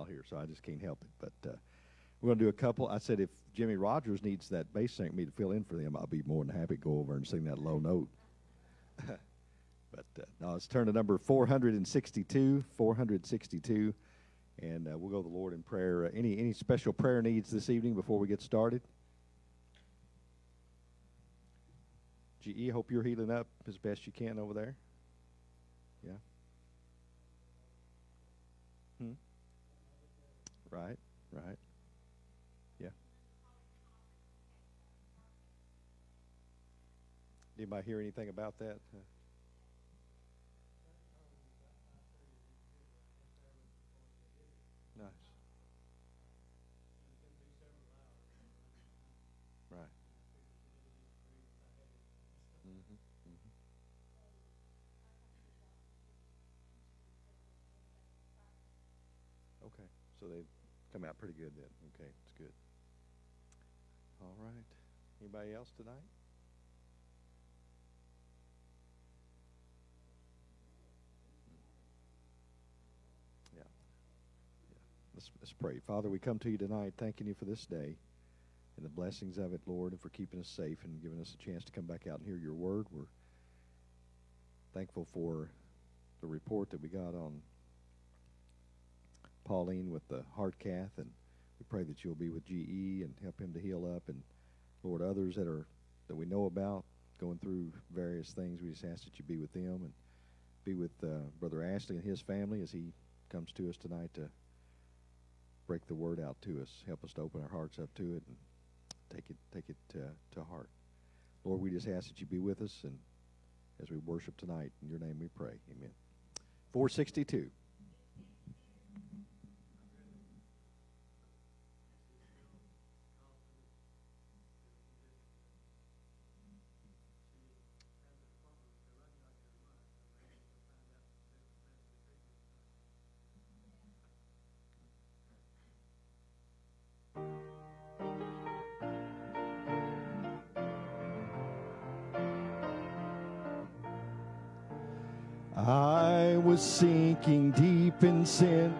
here, so I just can't help it. But we're going to do a couple. I said if Jimmy Rogers needs that bass singer me to fill in for them, I'll be more than happy to go over and sing that low note. But no, let's turn to number 462, 462, and we'll go to the Lord in prayer. Any special prayer needs this evening before we get started? GE, hope you're healing up as best you can over there. Yeah. Right. Yeah. Anybody hear anything about that? Nice. Right. Hmm. Okay. So they've come out pretty good then. Okay, it's good. All right. Anybody else tonight? Yeah. Yeah. Let's pray. Father, we come to you tonight thanking you for this day and the blessings of it, Lord, and for keeping us safe and giving us a chance to come back out and hear your word. We're thankful for the report that we got on Pauline with the heart cath, and we pray that you'll be with GE and help him to heal up, and Lord, others that we know about going through various things, we just ask that you be with them and be with Brother Ashley and his family as he comes to us tonight to break the word out to us. Help us to open our hearts up to it and take it to heart. Lord, we just ask that you be with us, and as we worship tonight, in your name we pray. Amen. 462. I was sinking deep in sin,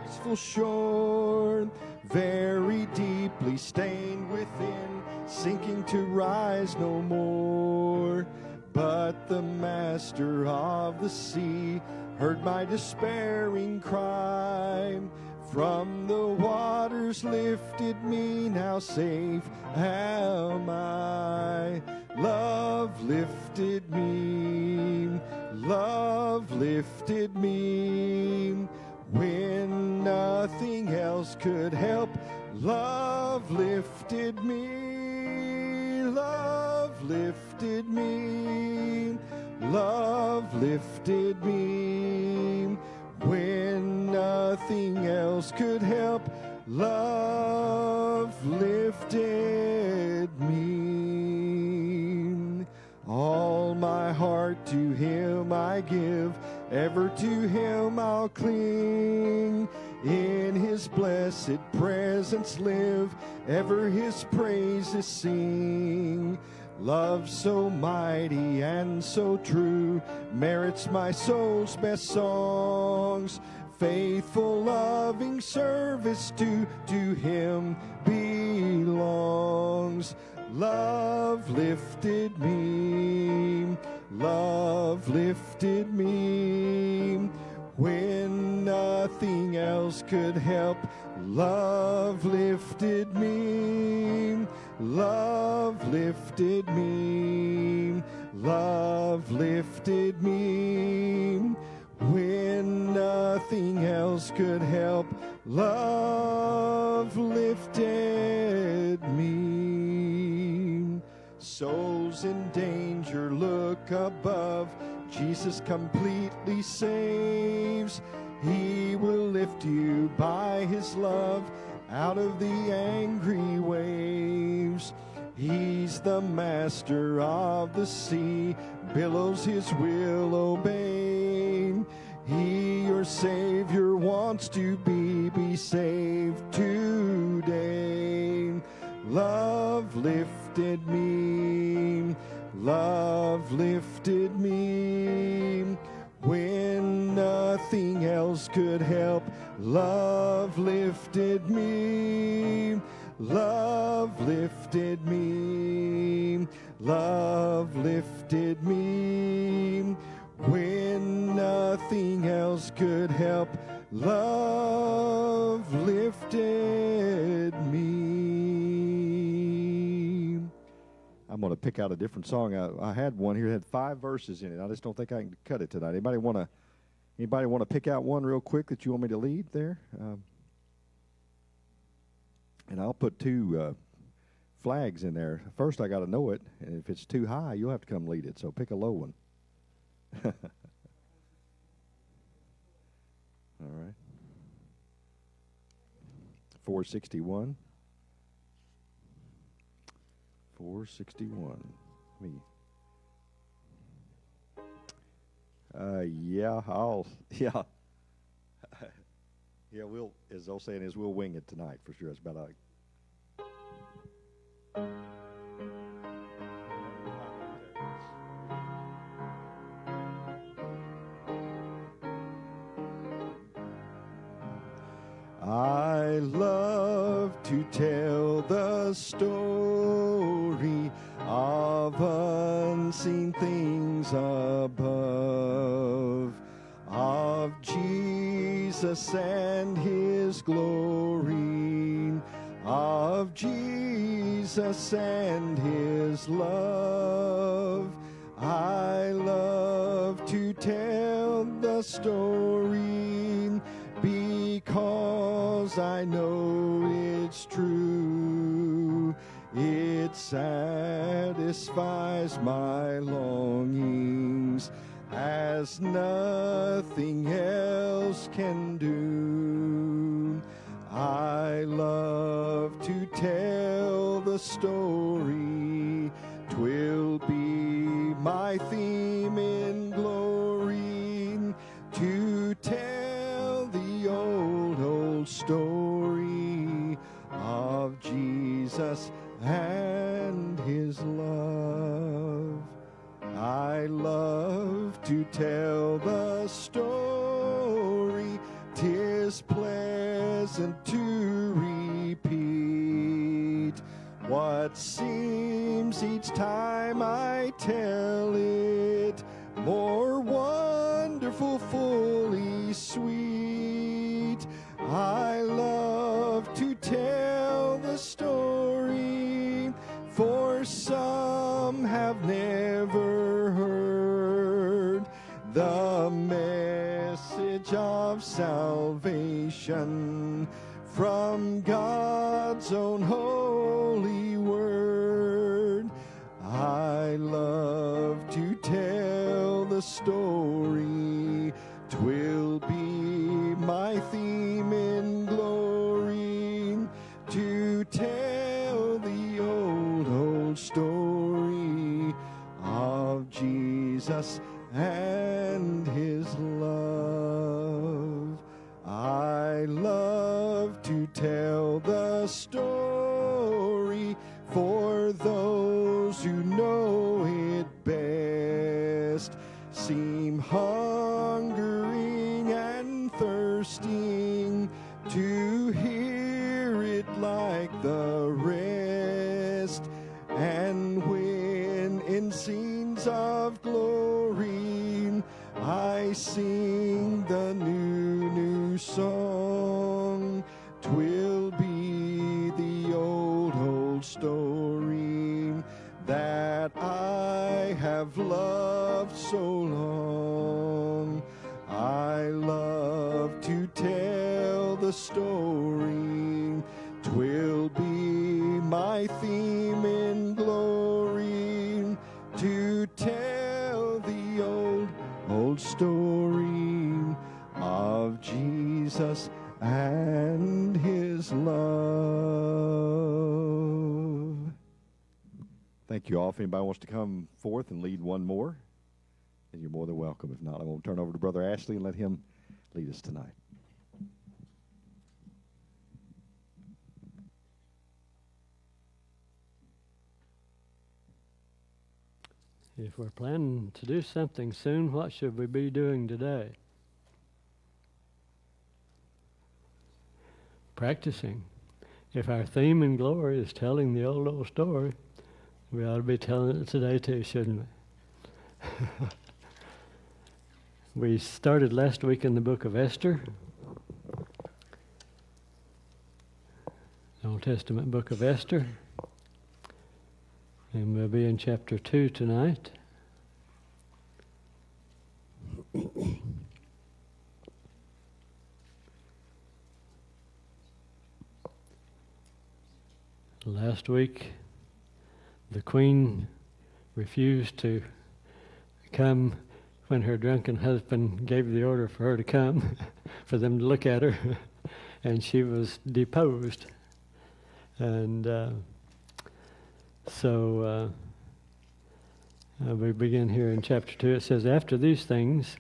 peaceful shore, very deeply stained within, sinking to rise no more. But the master of the sea heard my despairing cry, from the waters lifted me, now safe am I. Love lifted me, love lifted me, when nothing else could help. Love lifted me, love lifted me, love lifted me, when nothing else could help. Love lifted me. All my heart to him I give, ever to him I'll cling. In his blessed presence live, ever his praises sing. Love so mighty and so true merits my soul's best songs. Faithful, loving service to him belongs. Love lifted me, love lifted me, when nothing else could help. Love lifted me, love lifted me, love lifted me, when nothing else could help. Love lifted me. Souls in danger, look above. Jesus completely saves. He will lift you by his love out of the angry waves. He's the master of the sea, billows his will obey. He, your Savior, wants to be saved today. Love lifted me, love lifted me, when nothing else could help. Love lifted me. Love lifted me. Love lifted me. When nothing else could help, love lifted me. I'm going to pick out a different song. I had one here that had 5 verses in it. I just don't think I can cut it tonight. Anybody want to pick out one real quick that you want me to lead there? And I'll put 2 flags in there. First, I got to know it, and if it's too high, you'll have to come lead it. So pick a low one. All right. 461. 461. Yeah, we'll, as they'll say, we'll wing it tonight for sure. That's about all. I love to tell the story of unseen things above, of Jesus and his glory, of Jesus and his love. I love to tell the story because I know it's true. It satisfies my longings as nothing else can do. I love to tell the story. 'Twill be my theme in glory to tell the old story of Jesus and his love. I love to tell the story. 'Tis pleasant to repeat what seems each time I tell it more wonderful, fully sweet. I love to tell the story, for some have never heard the message of salvation from God's own holy word. I love to tell the story. 'Twill be my theme in glory to tell the old story of Jesus and his love. I love to tell the story for those who know it best, seem hungering and thirsting to hear it like the rest. And when in scenes of glory I sing the new song, 'twill be the old story that I have loved so long. I love to tell the story. 'Twill be my theme in glory to tell the old story of Jesus and his love. Thank you all. If anybody wants to come forth and lead one more, then you're more than welcome. If not, I'm going to turn over to Brother Ashley and let him lead us tonight. If we're planning to do something soon, what should we be doing today? practicing. If our theme in glory is telling the old story, we ought to be telling it today too, shouldn't we? We started last week in the book of Esther, the Old Testament book of Esther, and we'll be in chapter 2 tonight. Last week, the queen refused to come when her drunken husband gave the order for her to come, for them to look at her, and she was deposed. And so we begin here in chapter 2. It says, "After these things,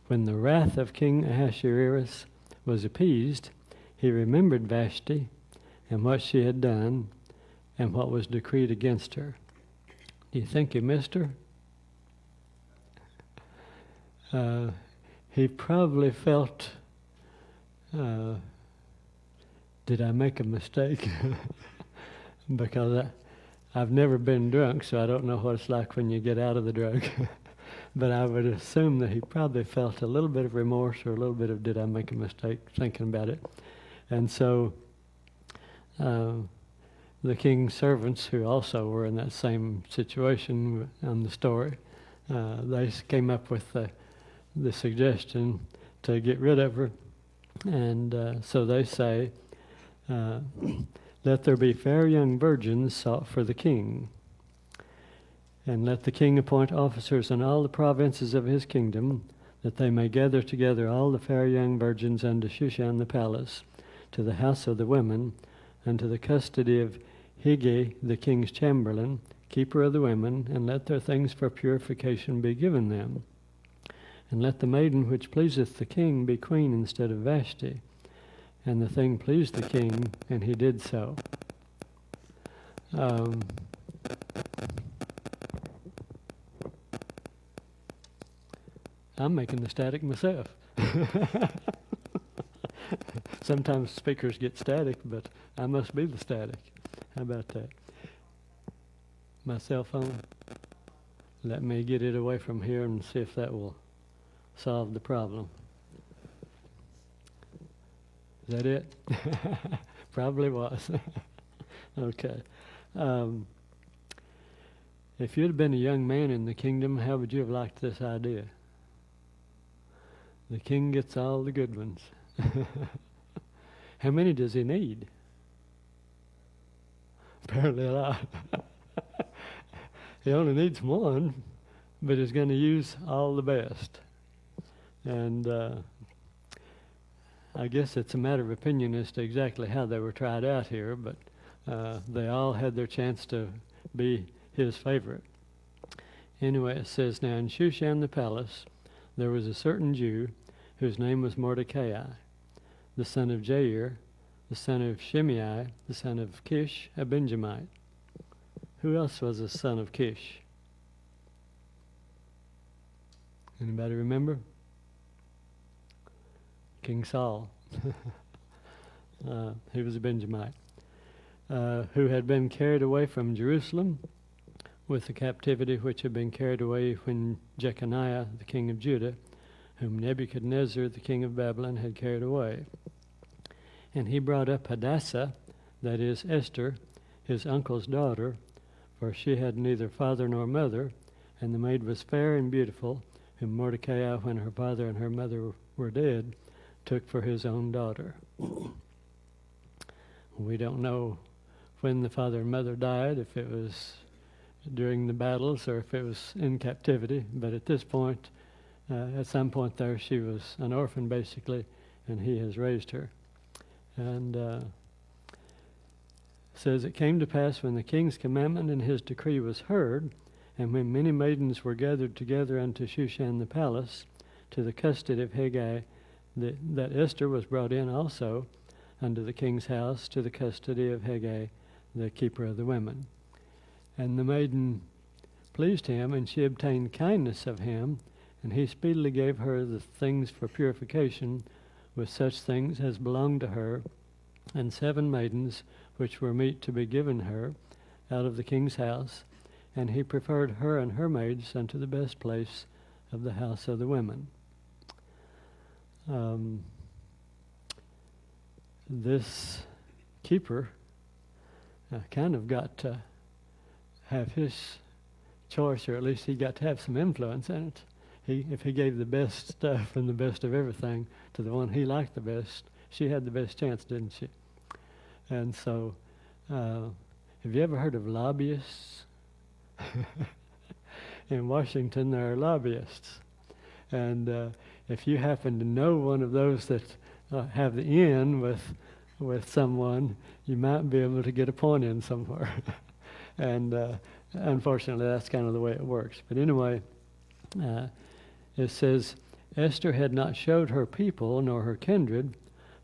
when the wrath of King Ahasuerus was appeased, he remembered Vashti and what she had done and what was decreed against her." Do you think he missed her? He probably felt, did I make a mistake? Because I've never been drunk, so I don't know what it's like when you get out of the drug. But I would assume that he probably felt a little bit of remorse or a little bit of, did I make a mistake, thinking about it. And so the king's servants, who also were in that same situation on the story, they came up with the suggestion to get rid of her. And so they say, "Let there be fair young virgins sought for the king. And let the king appoint officers in all the provinces of his kingdom, that they may gather together all the fair young virgins unto Shushan the palace, to the house of the women, and to the custody of Hegai the king's chamberlain, keeper of the women, and let their things for purification be given them. And let the maiden which pleaseth the king be queen instead of Vashti. And the thing pleased the king, and he did so." I'm making the static myself. Sometimes speakers get static, but I must be the static. How about that? My cell phone? Let me get it away from here and see if that will solve the problem. Is that it? Probably was. Okay. If you'd have been a young man in the kingdom, how would you have liked this idea? The king gets all the good ones. How many does he need? Apparently a lot. He only needs one, but he's going to use all the best. And I guess it's a matter of opinion as to exactly how they were tried out here, but they all had their chance to be his favorite. Anyway, it says, "Now in Shushan the palace there was a certain Jew whose name was Mordecai, the son of Jair, the son of Shimei, the son of Kish, a Benjamite." Who else was a son of Kish? Anybody remember? King Saul. He was a Benjamite. Who had been carried away from Jerusalem with the captivity which had been carried away when Jeconiah, the king of Judah, whom Nebuchadnezzar, the king of Babylon, had carried away. And he brought up Hadassah, that is Esther, his uncle's daughter, for she had neither father nor mother, and the maid was fair and beautiful, whom Mordecai, when her father and her mother were dead, took for his own daughter. We don't know when the father and mother died, if it was during the battles or if it was in captivity, but at this point, at some point there, she was an orphan basically, and he has raised her. And says, "It came to pass when the king's commandment and his decree was heard, and when many maidens were gathered together unto Shushan the palace, to the custody of Hegai, that Esther was brought in also unto the king's house, to the custody of Hegai, the keeper of the women. And the maiden pleased him, and she obtained kindness of him, and he speedily gave her the things for purification, with such things as belonged to her, and 7 maidens, which were meet to be given her out of the king's house, and he preferred her and her maids unto the best place of the house of the women. This keeper kind of got to have his choice, or at least he got to have some influence in it. If he gave the best stuff and the best of everything to the one he liked the best, she had the best chance, didn't she? And so, have you ever heard of lobbyists? In Washington, there are lobbyists. And if you happen to know one of those that have the in with someone, you might be able to get a point in somewhere. And unfortunately, that's kind of the way it works. But anyway, it says, Esther had not showed her people nor her kindred,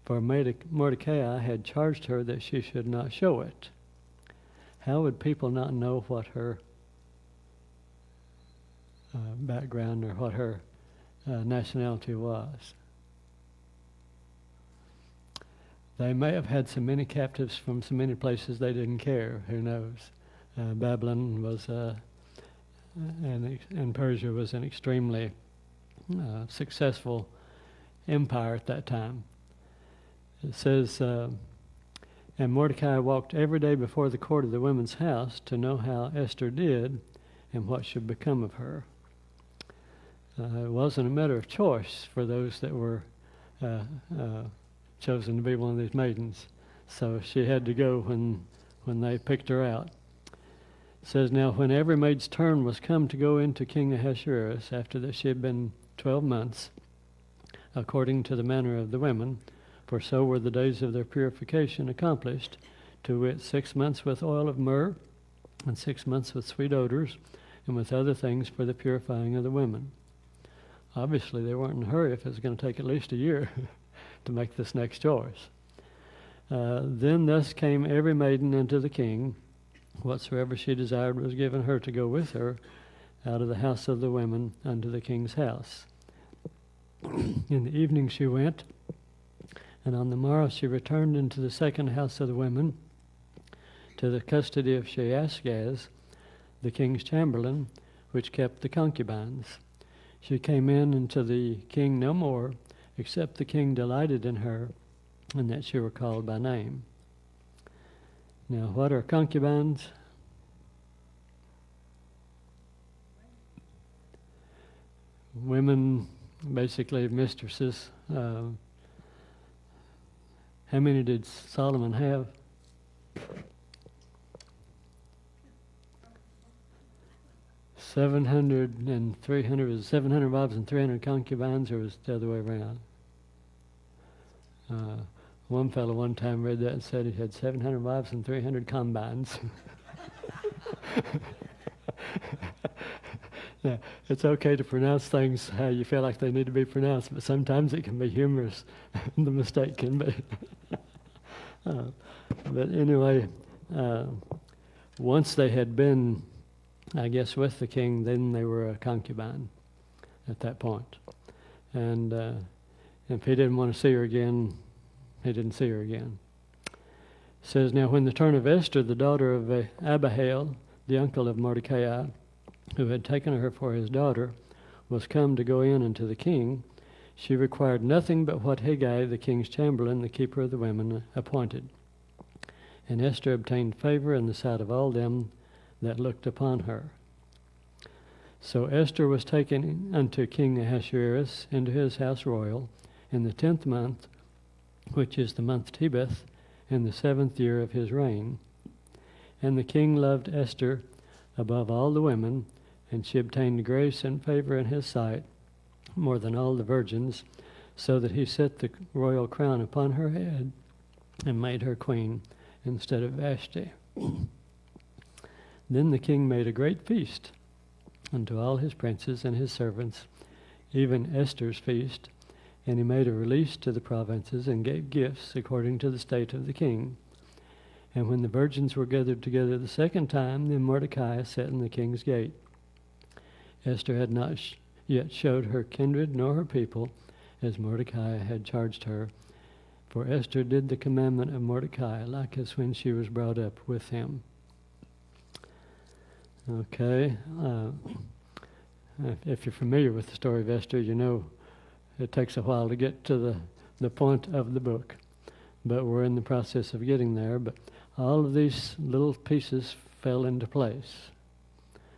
for Mordecai had charged her that she should not show it. How would people not know what her background or what her nationality was? They may have had so many captives from so many places they didn't care. Who knows? Babylon was, and Persia was an extremely successful empire at that time. It says, and Mordecai walked every day before the court of the women's house to know how Esther did and what should become of her. It wasn't a matter of choice for those that were chosen to be one of these maidens. So she had to go when they picked her out. It says, now when every maid's turn was come to go into King Ahasuerus, after that she had been 12 months, according to the manner of the women, for so were the days of their purification accomplished, to wit, 6 months with oil of myrrh, and 6 months with sweet odors, and with other things for the purifying of the women. Obviously, they weren't in a hurry if it was going to take at least a year to make this next choice. Then thus came every maiden unto the king. Whatsoever she desired was given her to go with her out of the house of the women unto the king's house. In the evening she went, and on the morrow she returned into the second house of the women, to the custody of Shaashgaz, the king's chamberlain, which kept the concubines. She came in unto the king no more, except the king delighted in her, and that she were called by name. Now, what are concubines? Women, basically mistresses. How many did Solomon have? 700 and 300. Was it 700 wives and 300 concubines, or was it the other way around? One fellow one time read that and said he had 700 wives and 300 combines. Now, it's okay to pronounce things how you feel like they need to be pronounced, but sometimes it can be humorous. The mistake can be. But anyway, once they had been, I guess, with the king, then they were a concubine at that point. And if he didn't want to see her again, he didn't see her again. It says, now when the turn of Esther, the daughter of Abihail, the uncle of Mordecai, who had taken her for his daughter, was come to go in unto the king, she required nothing but what Hegai, the king's chamberlain, the keeper of the women, appointed. And Esther obtained favor in the sight of all them that looked upon her. So Esther was taken unto King Ahasuerus into his house royal in the 10th month, which is the month Tebeth, in the 7th year of his reign. And the king loved Esther above all the women, and she obtained grace and favor in his sight more than all the virgins, so that he set the royal crown upon her head and made her queen instead of Vashti. Then the king made a great feast unto all his princes and his servants, even Esther's feast, and he made a release to the provinces and gave gifts according to the state of the king. And when the virgins were gathered together the second time, then Mordecai sat in the king's gate. Esther had not yet showed her kindred nor her people, as Mordecai had charged her, For Esther did the commandment of Mordecai, like as when she was brought up with him. Okay. If you're familiar with the story of Esther, you know it takes a while to get to the point of the book. But we're in the process of getting there. But all of these little pieces fell into place.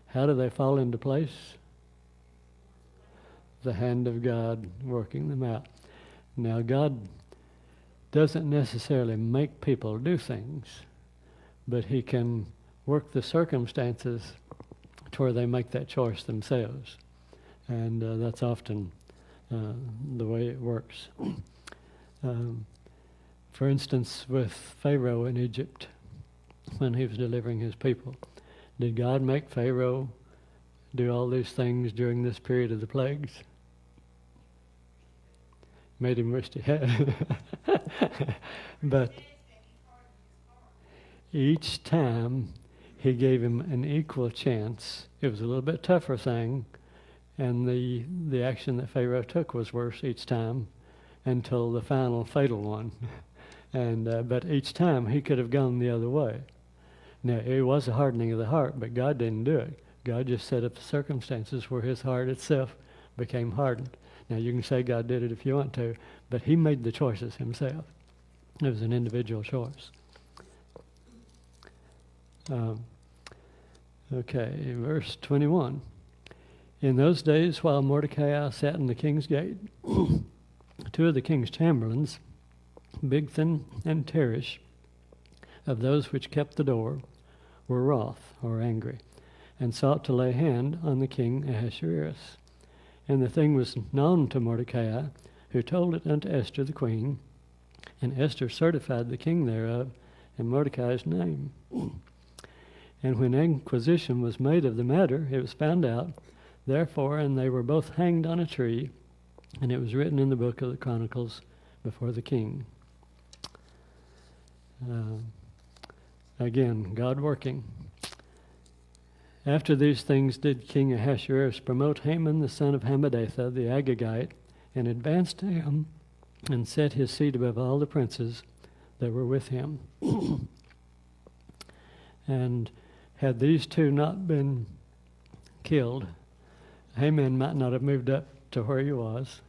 How do they fall into place? The hand of God working them out. Now, God doesn't necessarily make people do things, but He can work the circumstances to where they make that choice themselves. And that's often the way it works. For instance, with Pharaoh in Egypt, when he was delivering his people, did God make Pharaoh do all these things during this period of the plagues? Made him wish he had. But each time He gave him an equal chance. It was a little bit tougher thing, and the action that Pharaoh took was worse each time until the final fatal one. And but each time he could have gone the other way. Now, it was a hardening of the heart, but God didn't do it. God just set up the circumstances where his heart itself became hardened. Now, you can say God did it if you want to, but he made the choices himself. It was an individual choice. Okay, verse 21. In those days, while Mordecai sat in the king's gate, two of the king's chamberlains, Bigthan and Teresh, of those which kept the door, were wroth, or angry, and sought to lay hand on the king Ahasuerus. And the thing was known to Mordecai, who told it unto Esther the queen, and Esther certified the king thereof in Mordecai's name. And when inquisition was made of the matter, it was found out, therefore, and they were both hanged on a tree, and it was written in the book of the Chronicles before the king. Again, God working. After these things did King Ahasuerus promote Haman the son of Hammedatha the Agagite, and advanced to him, and set his seat above all the princes that were with him. And had these two not been killed, Haman might not have moved up to where he was,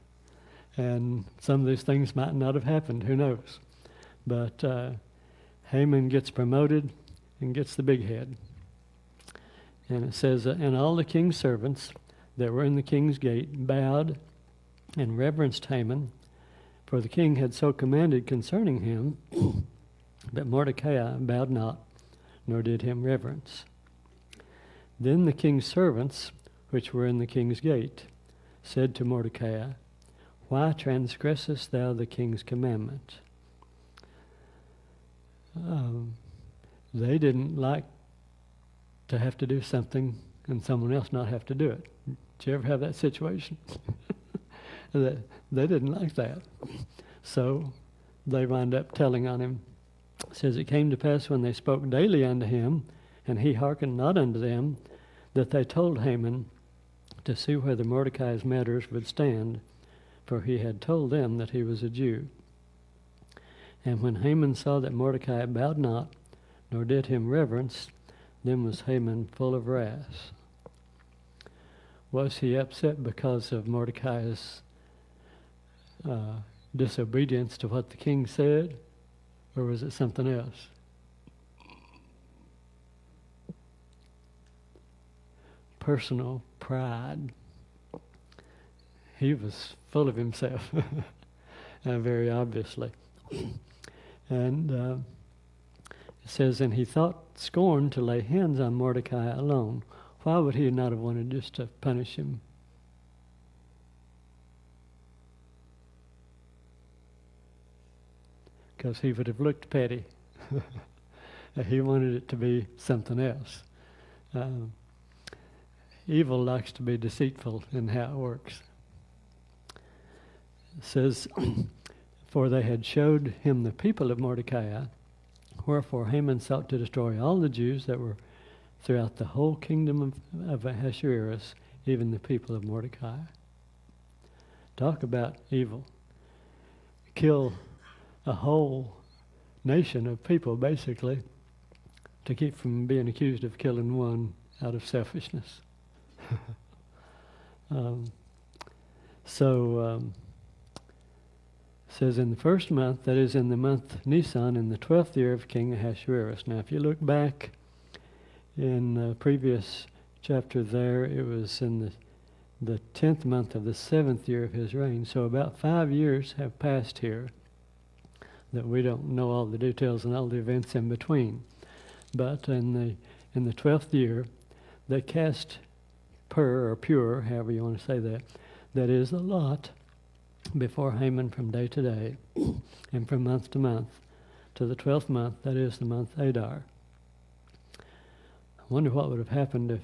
and some of these things might not have happened, who knows. But Haman gets promoted and gets the big head. And it says, and all the king's servants that were in the king's gate bowed and reverenced Haman, for the king had so commanded concerning him. But Mordecai bowed not, nor did him reverence. Then the king's servants, which were in the king's gate, said to Mordecai, why transgressest thou the king's commandment? They didn't like to have to do something and someone else not have to do it. Did you ever have that situation? They didn't like that. So they wound up telling on him. It says, it came to pass when they spoke daily unto him, and he hearkened not unto them, that they told Haman to see whether Mordecai's matters would stand, for he had told them that he was a Jew. And when Haman saw that Mordecai bowed not, nor did him reverence, then was Haman full of wrath. Was he upset because of Mordecai's disobedience to what the king said, or was it something else? Personal pride. He was full of himself, very obviously. And it says, and he thought scorn to lay hands on Mordecai alone. Why would he not have wanted just to punish him? Because he would have looked petty. He wanted it to be something else. Evil likes to be deceitful in how it works. It says, for they had showed him the people of Mordecai, wherefore Haman sought to destroy all the Jews that were throughout the whole kingdom of Ahasuerus, even the people of Mordecai. Talk about evil. Kill a whole nation of people, basically, to keep from being accused of killing one out of selfishness. Says in the first month, that is in the month Nisan, in the 12th year of King Ahasuerus. Now, if you look back in the previous chapter there, it was in the 10th month of the 7th year of his reign. So about 5 years have passed here that we don't know all the details and all the events in between. But in the 12th year, they cast pur, however you want to say that is a lot before Haman from day to day and from month to month to the 12th month, that is the month Adar. I wonder what would have happened if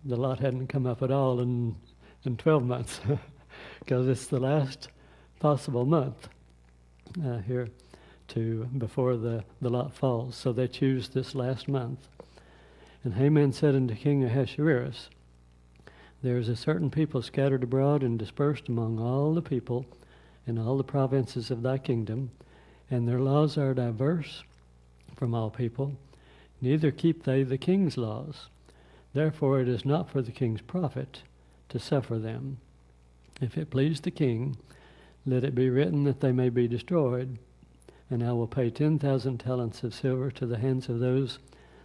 the lot hadn't come up at all in 12 months, because it's the last possible month here before the lot falls. So they choose this last month. And Haman said unto King Ahasuerus, there is a certain people scattered abroad and dispersed among all the people in all the provinces of thy kingdom, and their laws are diverse from all people, neither keep they the king's laws. Therefore it is not for the king's profit to suffer them. If it please the king, let it be written that they may be destroyed, and I will pay 10,000 talents of silver to the hands of those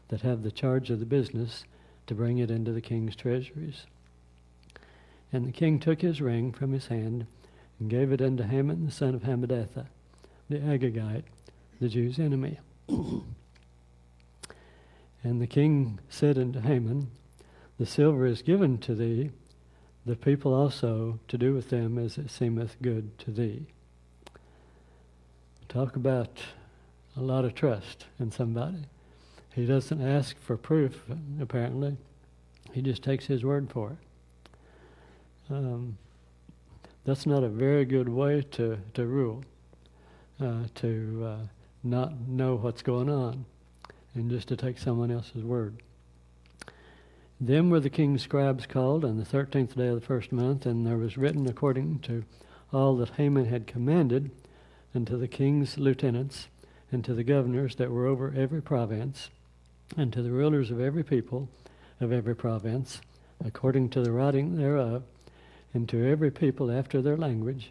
that have the charge of the business to bring it into the king's treasuries. And the king took his ring from his hand and gave it unto Haman the son of Hammedatha, the Agagite, the Jews' enemy. And the king said unto Haman, the silver is given to thee, the people also to do with them as it seemeth good to thee. Talk about a lot of trust in somebody. He doesn't ask for proof, apparently. He just takes his word for it. That's not a very good way to rule, to not know what's going on and just to take someone else's word. Then were the king's scribes called on the 13th day of the first month, and there was written according to all that Haman had commanded unto the king's lieutenants and to the governors that were over every province and to the rulers of every people of every province, according to the writing thereof, and to every people after their language.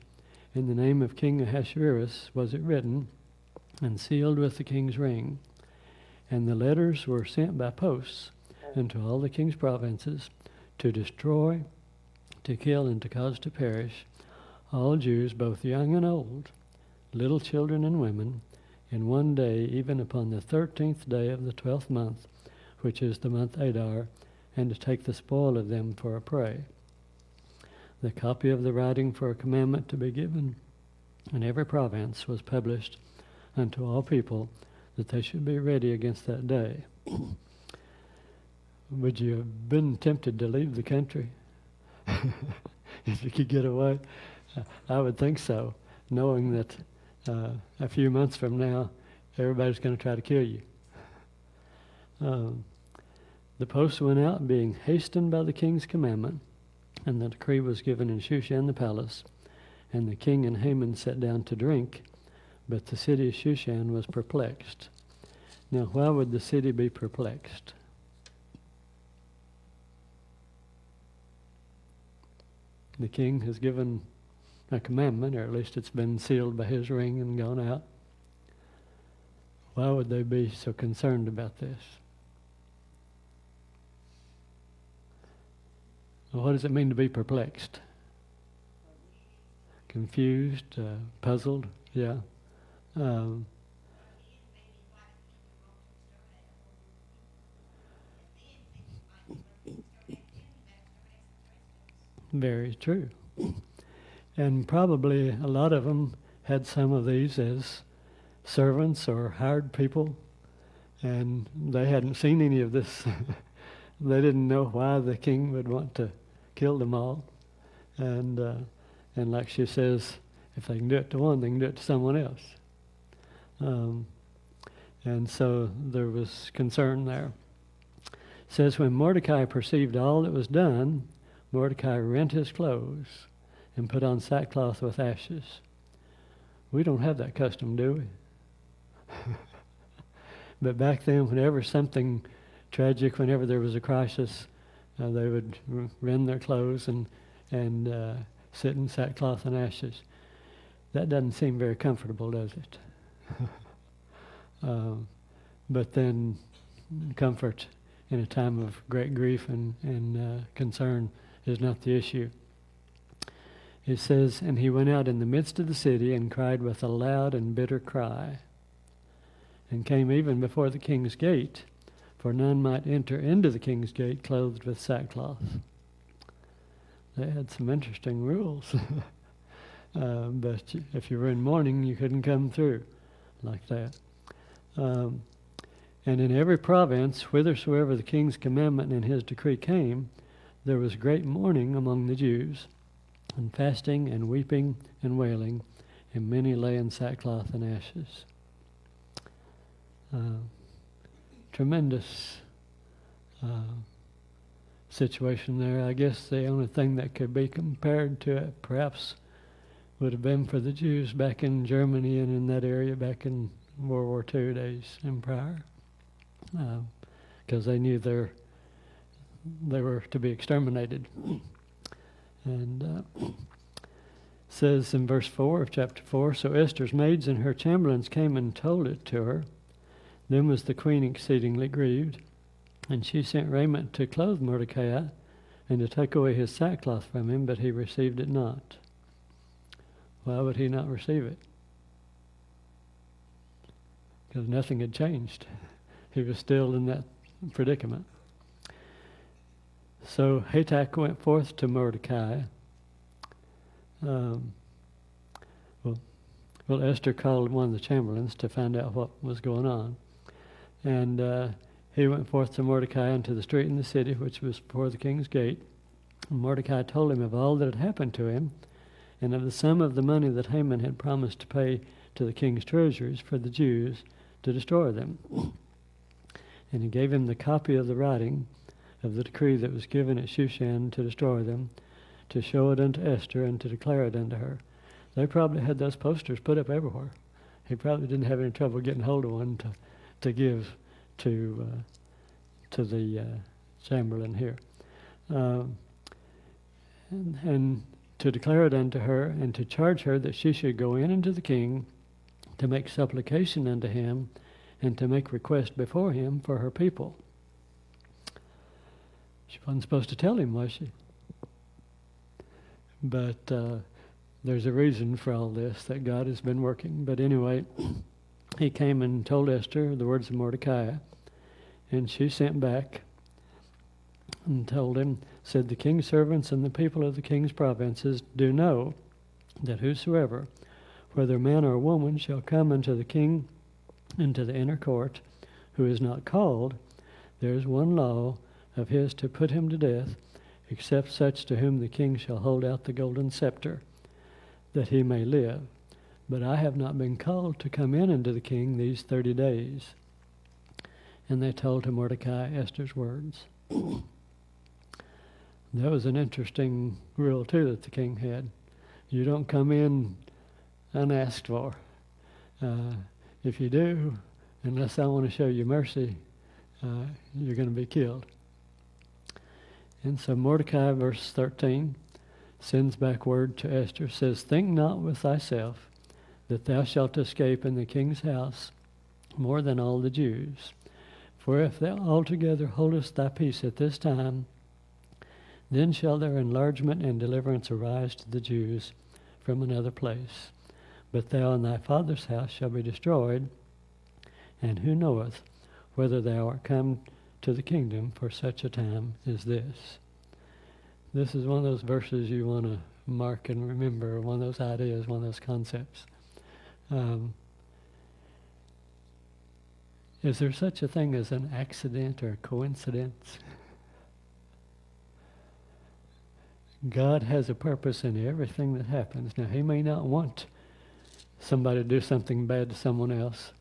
In the name of King Ahasuerus was it written, and sealed with the king's ring. And the letters were sent by posts into all the king's provinces, to destroy, to kill, and to cause to perish all Jews, both young and old, little children and women, in one day, even upon the 13th day of the 12th month, which is the month Adar, and to take the spoil of them for a prey. The copy of the writing for a commandment to be given in every province was published unto all people, that they should be ready against that day. Would you have been tempted to leave the country if you could get away? I would think so, knowing that a few months from now, everybody's going to try to kill you. The post went out, being hastened by the king's commandment, and the decree was given in Shushan the palace. And the king and Haman sat down to drink, but the city of Shushan was perplexed. Now, why would the city be perplexed? The king has given a commandment, or at least it's been sealed by his ring and gone out. Why would they be so concerned about this? Well, what does it mean to be perplexed? Confused, puzzled, yeah. Very true. And probably a lot of them had some of these as servants or hired people, and they hadn't seen any of this. They didn't know why the king would want to kill them all. And like she says, if they can do it to one, they can do it to someone else. And so there was concern there. It says, when Mordecai perceived all that was done, Mordecai rent his clothes and put on sackcloth with ashes. We don't have that custom, do we? But back then, whenever something tragic, whenever there was a crisis, they would rend their clothes and sit in sackcloth and ashes. That doesn't seem very comfortable, does it? But then comfort in a time of great grief and concern is not the issue. It says, and he went out in the midst of the city and cried with a loud and bitter cry, and came even before the king's gate, for none might enter into the king's gate clothed with sackcloth. They had some interesting rules. But if you were in mourning, you couldn't come through like that. And in every province, whithersoever the king's commandment and his decree came, there was great mourning among the Jews, and fasting and weeping and wailing, and many lay in sackcloth and ashes. Tremendous situation there. I guess the only thing that could be compared to it perhaps would have been for the Jews back in Germany and in that area back in World War II days and prior, because they knew they were to be exterminated. And says in verse 4 of chapter 4, so Esther's maids and her chamberlains came and told it to her. Then was the queen exceedingly grieved, and she sent raiment to clothe Mordecai and to take away his sackcloth from him, but he received it not. Why would he not receive it? Because nothing had changed. He was still in that predicament. So Hatak went forth to Mordecai. Esther called one of the chamberlains to find out what was going on. And he went forth to Mordecai into the street in the city, which was before the king's gate. And Mordecai told him of all that had happened to him, and of the sum of the money that Haman had promised to pay to the king's treasuries for the Jews to destroy them. And he gave him the copy of the writing of the decree that was given at Shushan to destroy them, to show it unto Esther and to declare it unto her. They probably had those posters put up everywhere. He probably didn't have any trouble getting hold of one to give to the chamberlain here. And to declare it unto her, and to charge her that she should go in unto the king to make supplication unto him, and to make request before him for her people. She wasn't supposed to tell him, was she? But there's a reason for all this, that God has been working. But anyway, he came and told Esther the words of Mordecai, and she sent back and told him, said, the king's servants and the people of the king's provinces do know that whosoever, whether man or woman, shall come unto the king into the inner court, who is not called, there is one law of his to put him to death, except such to whom the king shall hold out the golden scepter, that he may live. But I have not been called to come in unto the king these 30 days. And they told to Mordecai Esther's words. That was an interesting rule, too, that the king had. You don't come in unasked for. If you do, unless I want to show you mercy, you're going to be killed. And so Mordecai, verse 13, sends back word to Esther, says, think not with thyself that thou shalt escape in the king's house more than all the Jews. For if thou altogether holdest thy peace at this time, then shall their enlargement and deliverance arise to the Jews from another place. But thou and thy father's house shall be destroyed, and who knoweth whether thou art come to the kingdom for such a time as this. This is one of those verses you want to mark and remember, one of those ideas, one of those concepts. Is there such a thing as an accident or coincidence? God has a purpose in everything that happens. Now, he may not want somebody to do something bad to someone else,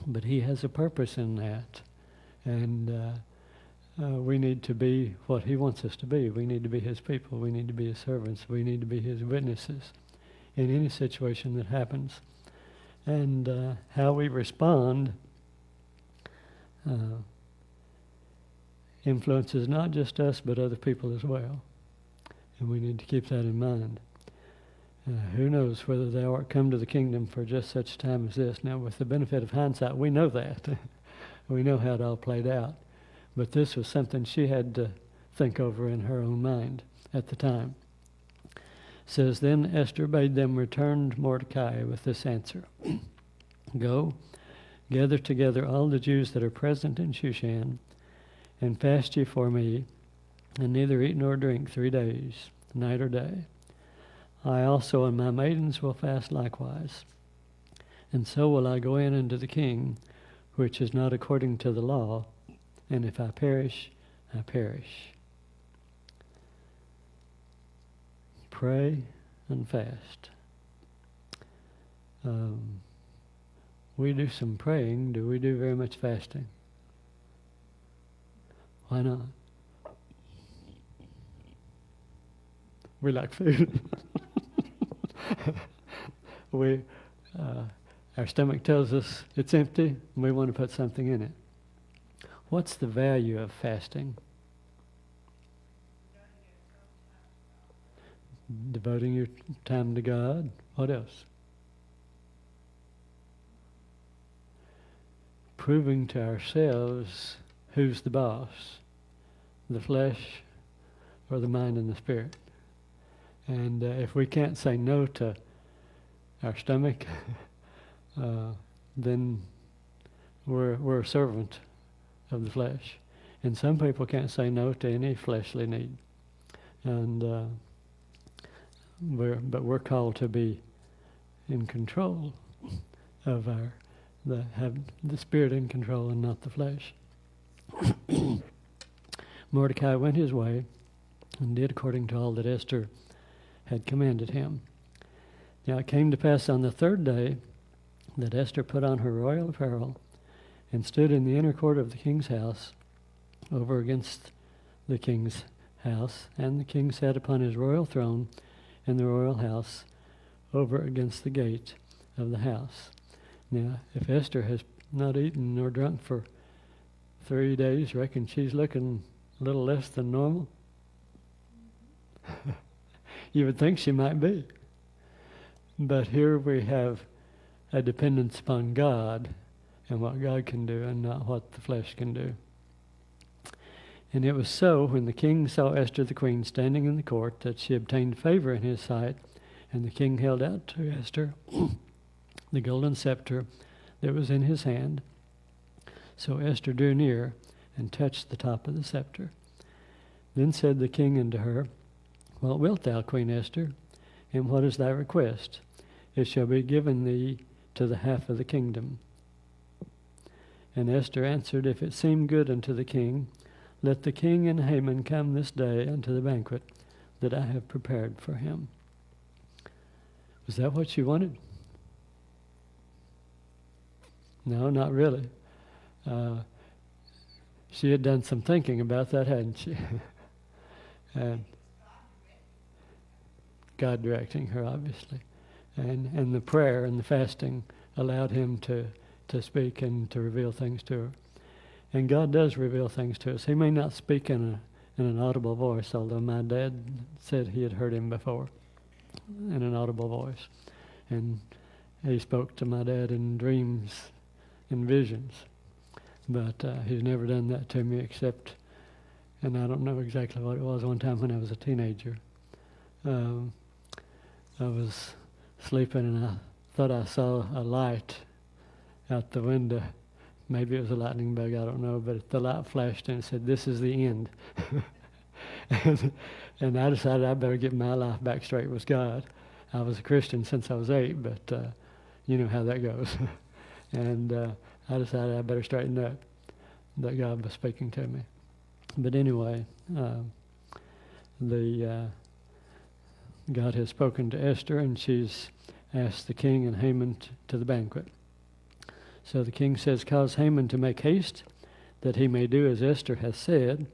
but he has a purpose in that. And we need to be what he wants us to be. We need to be his people. We need to be his servants. We need to be his witnesses in any situation that happens. And how we respond influences not just us, but other people as well. And we need to keep that in mind. Who knows whether thou art come to the kingdom for just such a time as this. Now, with the benefit of hindsight, we know that. We know how it all played out. But this was something she had to think over in her own mind at the time. It says, Then Esther bade them return to Mordecai with this answer. Go, gather together all the Jews that are present in Shushan, and fast ye for me, and neither eat nor drink 3 days, night or day. I also and my maidens will fast likewise. And so will I go in unto the king, which is not according to the law, and if I perish, I perish. Pray and fast. We do some praying. Do we do very much fasting? Why not? We like food. Our stomach tells us it's empty, and we want to put something in it. What's the value of fasting? Devoting your time to God. What else? Proving to ourselves who's the boss, the flesh or the mind and the spirit. And if we can't say no to our stomach, then we're a servant of the flesh. And some people can't say no to any fleshly need. And we're called to be in control of have the spirit in control and not the flesh. Mordecai went his way and did according to all that Esther had commanded him. Now it came to pass on the 3rd day that Esther put on her royal apparel and stood in the inner court of the king's house over against the king's house, and the king sat upon his royal throne in the royal house over against the gate of the house. Now, if Esther has not eaten nor drunk for 3 days, reckon she's looking a little less than normal? You would think she might be. But here we have a dependence upon God and what God can do and not what the flesh can do. And it was so, when the king saw Esther the queen standing in the court, that she obtained favor in his sight, and the king held out to Esther the golden scepter that was in his hand. So Esther drew near and touched the top of the scepter. Then said the king unto her, What wilt thou, Queen Esther? And what is thy request? It shall be given thee to the half of the kingdom. And Esther answered, If it seem good unto the king, let the king and Haman come this day unto the banquet that I have prepared for him. Was that what she wanted? No, not really. She had done some thinking about that, hadn't she? And God directing her, obviously. And the prayer and the fasting allowed him to speak and to reveal things to her. And God does reveal things to us. He may not speak in an audible voice, although my dad said he had heard him before in an audible voice. And he spoke to my dad in dreams and visions. But he's never done that to me except, and I don't know exactly what it was, one time when I was a teenager. I was sleeping and I thought I saw a light out the window. Maybe it was a lightning bug, I don't know, but the light flashed and it said, "This is the end." and I decided I better get my life back straight with God. I was a Christian since I was 8, but you know how that goes. And I decided I better straighten up, that God was speaking to me. But anyway, God has spoken to Esther, and she's asked the king and Haman to the banquet. So the king says, "Cause Haman to make haste, that he may do as Esther hath said."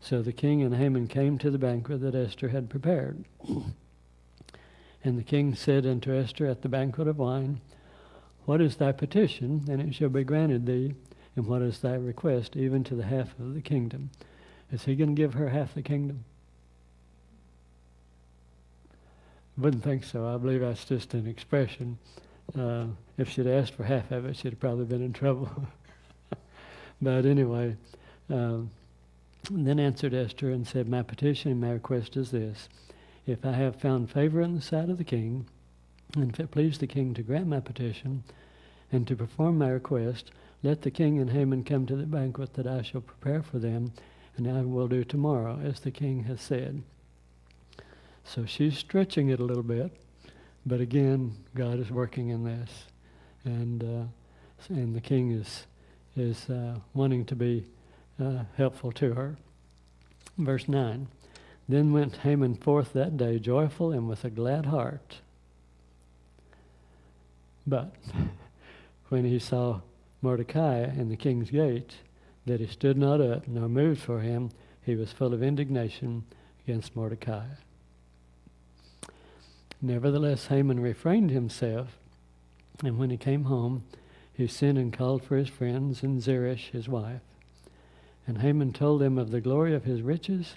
So the king and Haman came to the banquet that Esther had prepared. And the king said unto Esther at the banquet of wine, What is thy petition? And it shall be granted thee. And what is thy request, even to the half of the kingdom? Is he going to give her half the kingdom? Wouldn't think so. I believe that's just an expression. If she'd asked for half of it, she'd have probably been in trouble. But anyway, then answered Esther and said, my petition and my request is this. If I have found favor in the sight of the king, and if it please the king to grant my petition, and to perform my request, let the king and Haman come to the banquet that I shall prepare for them, and I will do tomorrow, as the king has said. So she's stretching it a little bit, but again, God is working in this, and the king is wanting to be helpful to her. Verse 9, then went Haman forth that day joyful and with a glad heart. But when he saw Mordecai in the king's gate, that he stood not up nor moved for him, he was full of indignation against Mordecai. Nevertheless, Haman refrained himself, and when he came home, he sent and called for his friends and Zeresh his wife. And Haman told them of the glory of his riches,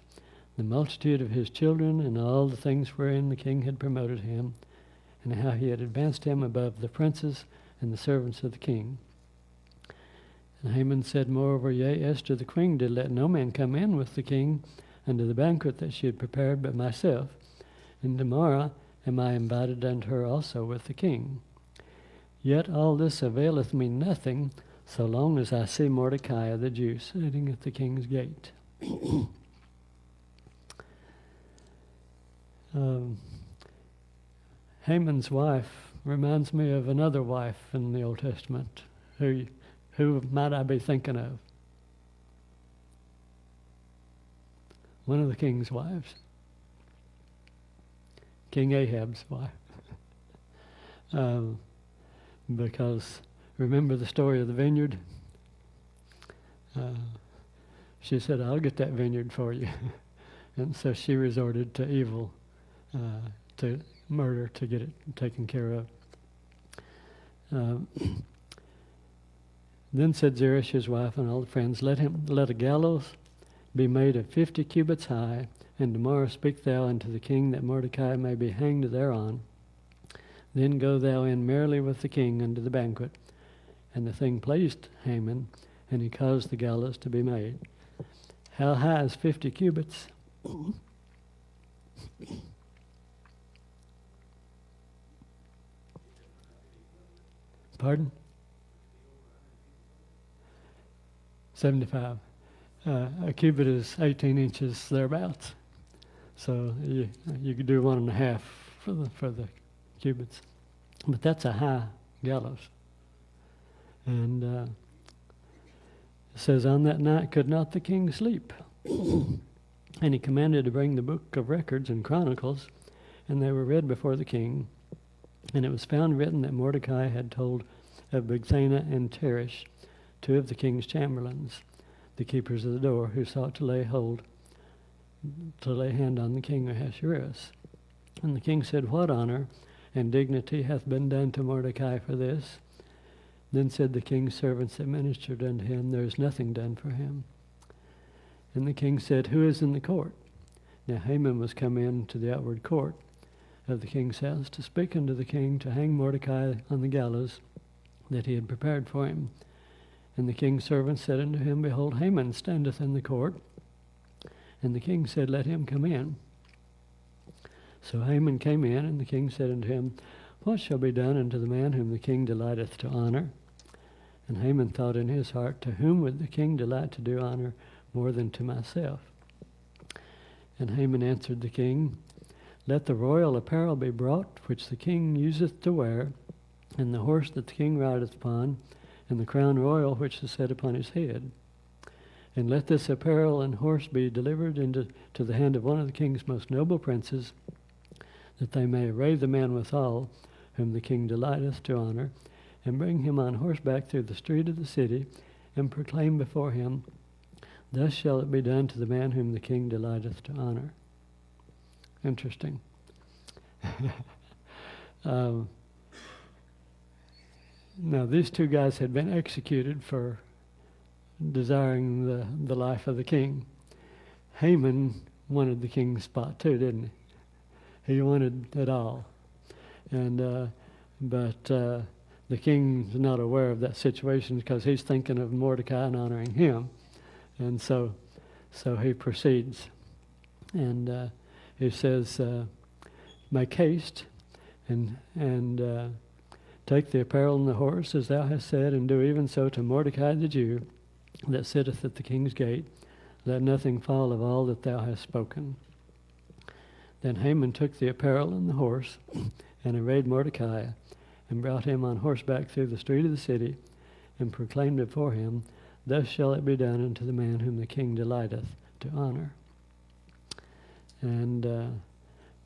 the multitude of his children, and all the things wherein the king had promoted him, and how he had advanced him above the princes and the servants of the king. And Haman said, moreover, yea, Esther the queen did let no man come in with the king unto the banquet that she had prepared but myself, and tomorrow am I invited unto her also with the king. Yet all this availeth me nothing, so long as I see Mordecai the Jew sitting at the king's gate. Haman's wife reminds me of another wife in the Old Testament. Who might I be thinking of? One of the king's wives. King Ahab's wife. Because remember the story of the vineyard? She said, I'll get that vineyard for you. And so she resorted to evil, to murder, to get it taken care of. Then said Zeresh his wife and all the friends, let a gallows be made of 50 cubits high, and tomorrow speak thou unto the king that Mordecai may be hanged thereon. Then go thou in merrily with the king unto the banquet. And the thing pleased Haman, and he caused the gallows to be made. How high is 50 cubits? Pardon? 75. A cubit is 18 inches thereabouts. So you could do 1.5 for the cubits. But that's a high gallows. And it says, on that night could not the king sleep. And he commanded to bring the book of records and chronicles, and they were read before the king. And it was found written that Mordecai had told of Bigthana and Teresh, 2 of the king's chamberlains, the keepers of the door, who sought to lay hand on the king Ahasuerus. And the king said, what honor and dignity hath been done to Mordecai for this? Then said the king's servants that ministered unto him, there is nothing done for him. And the king said, who is in the court? Now Haman was come in to the outward court of the king's house to speak unto the king to hang Mordecai on the gallows that he had prepared for him. And the king's servants said unto him, behold, Haman standeth in the court. And the king said, let him come in. So Haman came in, and the king said unto him, what shall be done unto the man whom the king delighteth to honor? And Haman thought in his heart, to whom would the king delight to do honor more than to myself? And Haman answered the king, let the royal apparel be brought, which the king useth to wear, and the horse that the king rideth upon, and the crown royal which is set upon his head. And let this apparel and horse be delivered into the hand of one of the king's most noble princes, that they may array the man withal, whom the king delighteth to honor, and bring him on horseback through the street of the city, and proclaim before him, thus shall it be done to the man whom the king delighteth to honor. Interesting. Now, these two guys had been executed for desiring the life of the king. Haman wanted the king's spot too, didn't he? He wanted it all. But the king's not aware of that situation because he's thinking of Mordecai and honoring him. And so he proceeds. And he says, make haste and take the apparel and the horse, as thou hast said, and do even so to Mordecai the Jew, that sitteth at the king's gate. Let nothing fall of all that thou hast spoken. Then Haman took the apparel and the horse, and arrayed Mordecai, and brought him on horseback through the street of the city, and proclaimed before him, Thus shall it be done unto the man whom the king delighteth to honor. And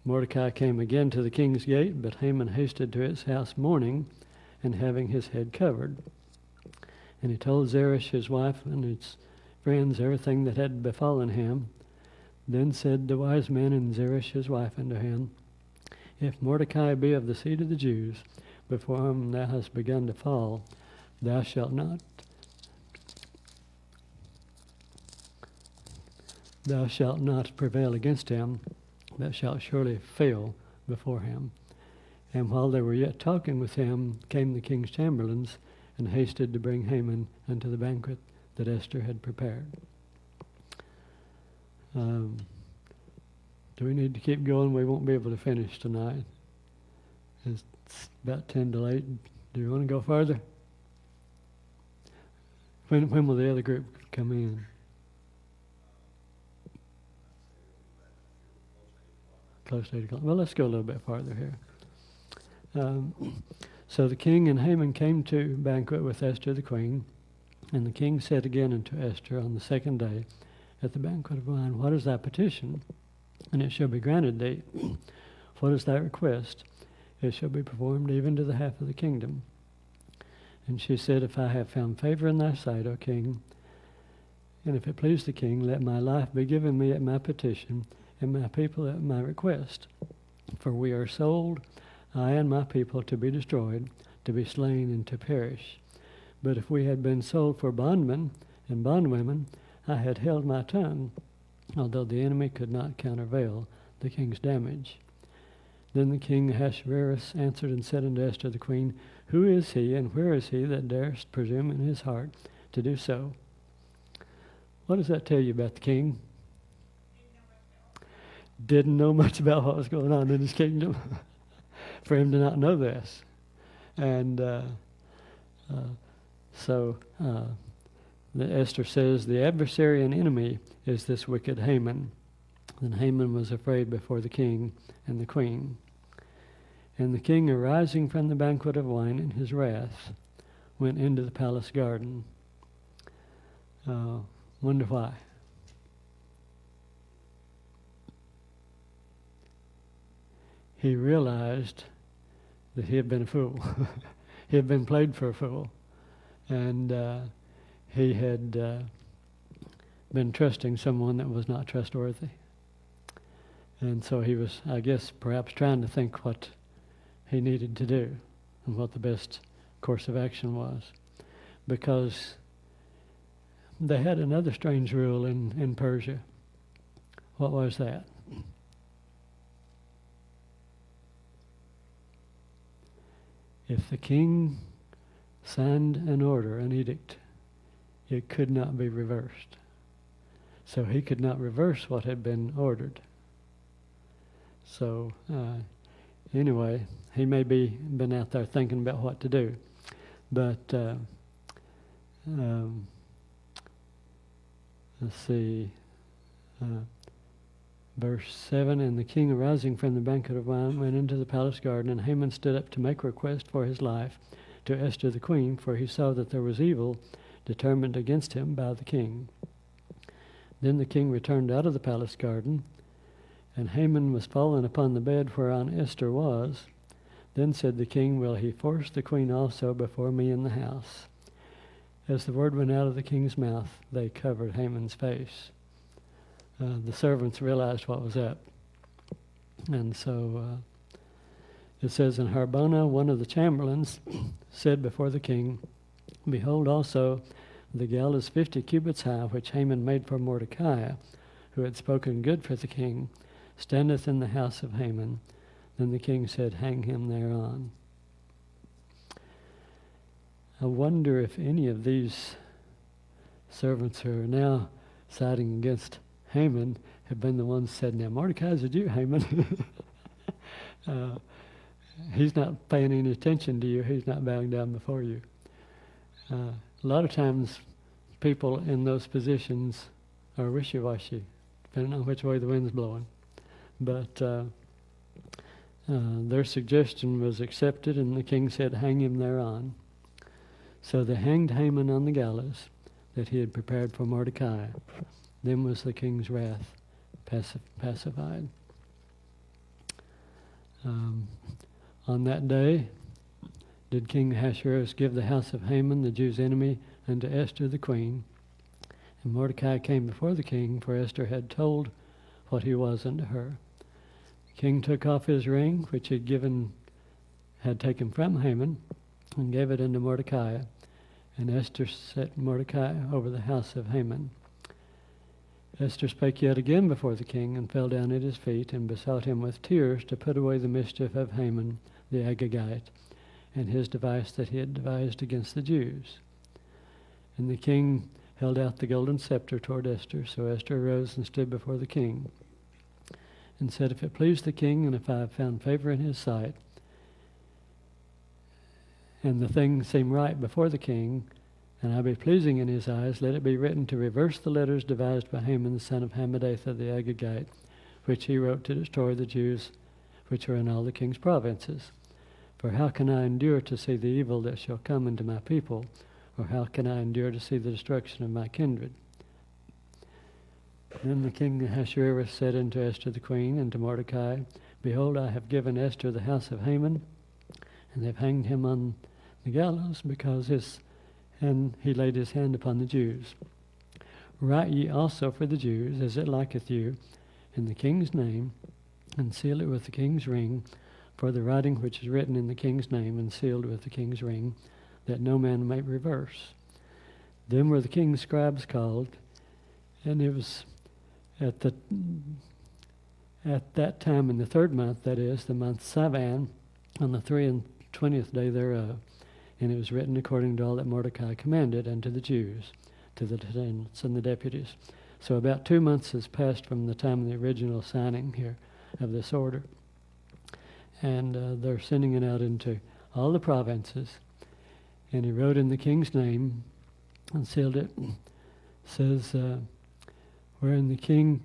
Mordecai came again to the king's gate, but Haman hasted to his house mourning, and having his head covered. And he told Zeresh his wife and his friends everything that had befallen him. Then said the wise men and Zeresh his wife unto him, If Mordecai be of the seed of the Jews, before whom thou hast begun to fall, thou shalt not prevail against him, but shalt surely fail before him. And while they were yet talking with him, came the king's chamberlains, and hasted to bring Haman unto the banquet that Esther had prepared. Do we need to keep going? We won't be able to finish tonight. It's about 10 to 8. Do you want to go further? When will the other group come in? Close to 8 o'clock. Well, let's go a little bit farther here. So the king and Haman came to banquet with Esther the queen, and the king said again unto Esther on the second day at the banquet of wine, What is thy petition? And it shall be granted thee. What is thy request? It shall be performed even to the half of the kingdom. And she said, If I have found favor in thy sight, O king, and if it please the king, let my life be given me at my petition, and my people at my request. For we are sold, I and my people, to be destroyed, to be slain, and to perish. But if we had been sold for bondmen and bondwomen, I had held my tongue, although the enemy could not countervail the king's damage. Then the king Ahasuerus answered and said unto Esther the queen, Who is he, and where is he that darest presume in his heart to do so? What does that tell you about the king? Didn't know much about what was going on in his kingdom for him to not know this. And so Esther says, the adversary and enemy is this wicked Haman. Then Haman was afraid before the king and the queen. And the king, arising from the banquet of wine in his wrath, went into the palace garden. Wonder why. He realized that he had been a fool. He had been played for a fool. And he had been trusting someone that was not trustworthy. And so he was, I guess, perhaps trying to think what he needed to do and what the best course of action was. Because they had another strange rule in Persia. What was that? If the king signed an order, an edict, it could not be reversed. So he could not reverse what had been ordered. So anyway, he may be been out there thinking about what to do. But let's see. Verse 7, And the king, arising from the banquet of wine, went into the palace garden, and Haman stood up to make request for his life to Esther the queen, for he saw that there was evil determined against him by the king. Then the king returned out of the palace garden, and Haman was fallen upon the bed whereon Esther was. Then said the king, Will he force the queen also before me in the house? As the word went out of the king's mouth, they covered Haman's face. The servants realized what was up. And so It says, and Harbona, one of the chamberlains, said before the king, Behold also the gallows 50 cubits high, which Haman made for Mordecai, who had spoken good for the king, standeth in the house of Haman. Then the king said, Hang him thereon. I wonder if any of these servants who are now siding against Haman have been the ones said, now Mordecai's a Jew, Haman. He's not paying any attention to you. He's not bowing down before you. A lot of times people in those positions are wishy-washy, depending on which way the wind's blowing. But their suggestion was accepted, and the king said, hang him thereon. So they hanged Haman on the gallows that he had prepared for Mordecai. Then was the king's wrath pacified. On that day did King Ahasuerus give the house of Haman, the Jews' enemy, unto Esther the queen. And Mordecai came before the king, for Esther had told what he was unto her. The king took off his ring, which he had taken from Haman, and gave it unto Mordecai. And Esther set Mordecai over the house of Haman. Esther spake yet again before the king, and fell down at his feet, and besought him with tears to put away the mischief of Haman the Agagite, and his device that he had devised against the Jews. And the king held out the golden scepter toward Esther. So Esther arose and stood before the king, and said, If it please the king, and if I have found favor in his sight, and the thing seem right before the king, and I be pleasing in his eyes, let it be written to reverse the letters devised by Haman the son of Hammedatha the Agagite, which he wrote to destroy the Jews which are in all the king's provinces. For how can I endure to see the evil that shall come into my people, or how can I endure to see the destruction of my kindred? Then the king Ahasuerus said unto Esther the queen and to Mordecai, Behold, I have given Esther the house of Haman, and they've hanged him on the gallows, because he laid his hand upon the Jews. Write ye also for the Jews, as it liketh you, in the king's name, and seal it with the king's ring, for the writing which is written in the king's name and sealed with the king's ring, that no man may reverse. Then were the king's scribes called, and it was at that time in the 3rd month, that is, the month Sivan, on the 23 day thereof, and it was written according to all that Mordecai commanded unto the Jews, to the lieutenants and the deputies. So about 2 months has passed from the time of the original signing here of this order. And they're sending it out into all the provinces. And he wrote in the king's name and sealed it. Says, wherein the king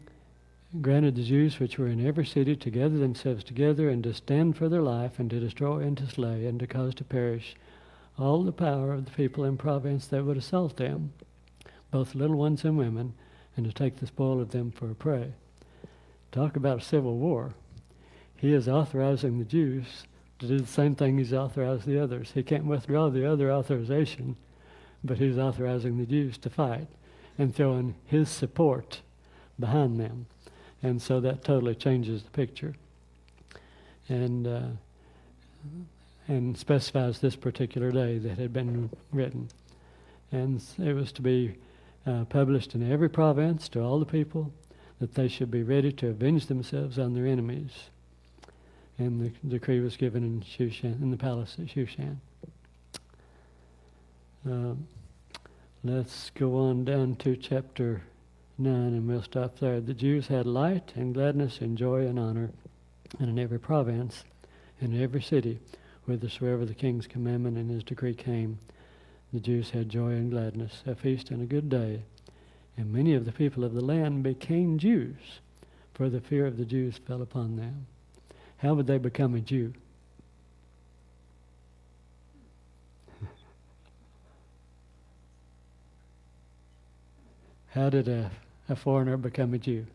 granted the Jews which were in every city to gather themselves together and to stand for their life and to destroy and to slay and to cause to perish all the power of the people in province that would assault them, both little ones and women, and to take the spoil of them for a prey. Talk about a civil war. He is authorizing the Jews to do the same thing he's authorized the others. He can't withdraw the other authorization, but he's authorizing the Jews to fight and throwing his support behind them. And so that totally changes the picture. And specifies this particular day that had been written. And it was to be published in every province to all the people, that they should be ready to avenge themselves on their enemies. And the decree was given in Shushan, in the palace at Shushan. Let's go on down to chapter 9, and we'll stop there. The Jews had light and gladness and joy and honor, and in every province and in every city, whithersoever the king's commandment and his decree came, the Jews had joy and gladness, a feast and a good day. And many of the people of the land became Jews, for the fear of the Jews fell upon them. How would they become a Jew? How did a foreigner become a Jew?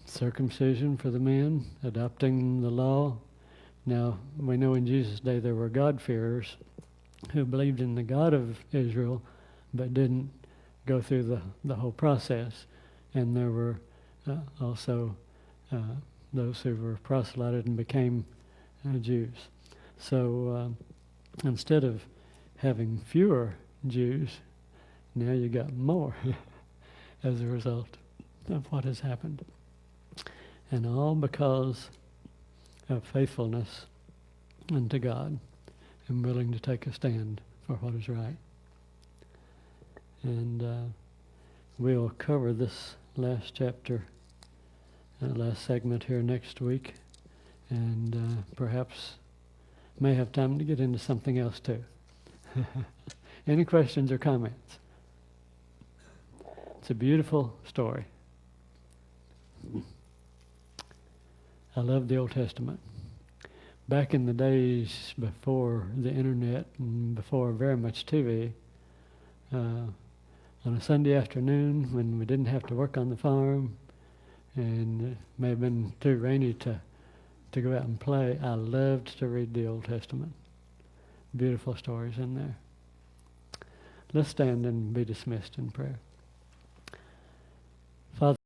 Circumcision for the men, adopting the law. Now, we know in Jesus' day there were God-fearers who believed in the God of Israel, but didn't go through the whole process. And there were also those who were proselyted and became Jews. So instead of having fewer Jews, now you got more as a result of what has happened. And all because of faithfulness unto God and willing to take a stand for what is right. And we'll cover this last chapter, last segment here next week, and perhaps may have time to get into something else too. Any questions or comments? It's a beautiful story. I love the Old Testament. Back in the days before the internet and before very much TV, on a Sunday afternoon when we didn't have to work on the farm and it may have been too rainy to go out and play, I loved to read the Old Testament. Beautiful stories in there. Let's stand and be dismissed in prayer. Father,